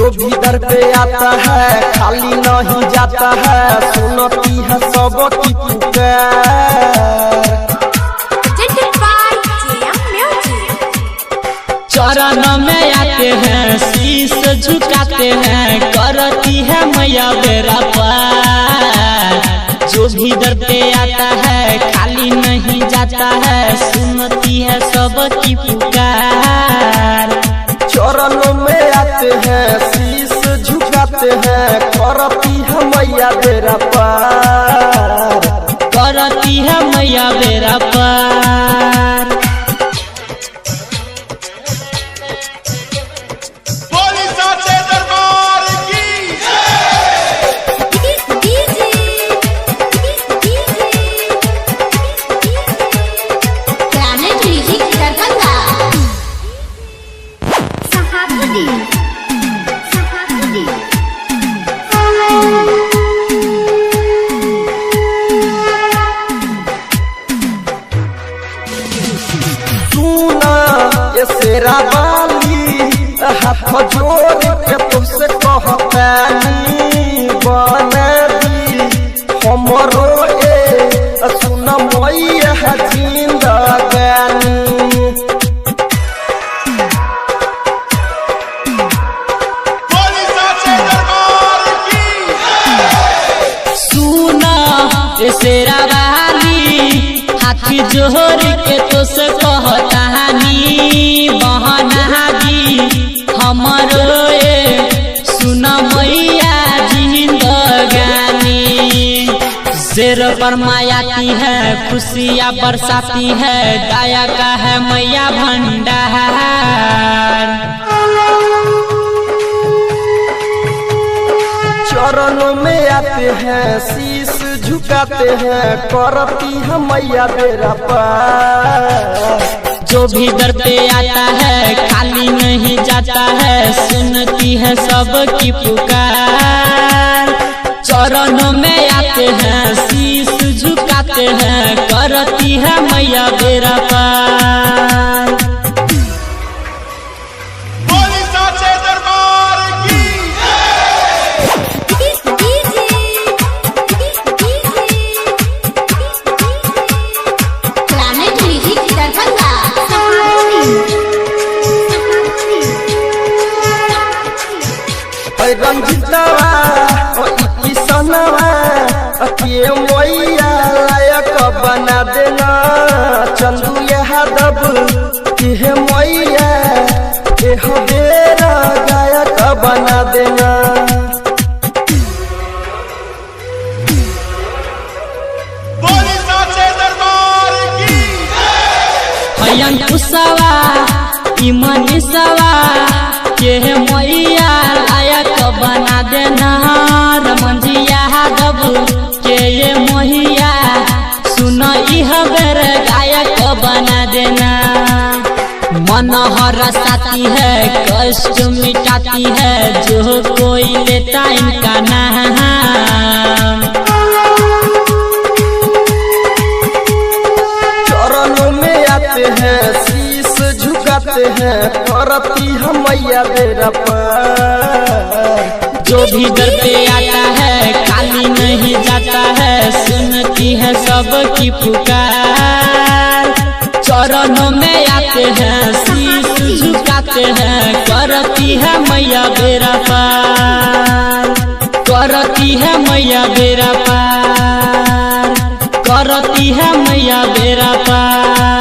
जो भी दर पे आता है खाली नहीं जाता है, सुनती है सबकी पुकार। चरण में आते हैं शीश झुकाते हैं, करती है मैया बेरा पार। जो भी दर पे आता है खाली नहीं जाता है, सुनती है सबकी पुकार। चरणों में आते हैं शीश झुकाते हैं, करती है मैया बेरा पार, करती है मैया बेरा पार। शेरा वाली हाथ जोड़ के तुझसे कहतानी, बना दी हमरो सुन मैया जिंदगानी। सुना शेरा वाली हाथ जोड़ के तुझसे कहतानी, हमारो सुन मैया जिंदगानी। शेर पर मायाती है खुशियाँ बरसाती है, दया का है मैया भंडार। चरणों में आते हैं शीश झुकाते हैं, करती है मैया बेरा पार। जो भी दर पे आता है खाली नहीं जाता है, सुनती है सबकी पुकार। चरणों में आते हैं शीश झुकाते हैं, करती है मैया बेरा पार। रंजितवा किसनवा के मैया लायक बना देना, चंदू यादव के मैया के बेरा गायक बना देना। कुशवा मनीषवा के मैया लायक बना देना, रमन जी यादव के ये मैया सुन बेर गायक बना देना। मन हरसाती है कष्ट मिटाती है, जो कोई लेता इनका नाम। चरणों में आते हैं शीश झुकाते हैं, करती है मैया बेरा पार। जो भी दर पे आता है खाली नहीं जाता है, सुनती है सबकी पुकार। चरणों में आते हैं शीश झुकाते हैं, करती है मैया बेरा पार, करती है मैया बेरा पार, करती है मैया बेरा पार।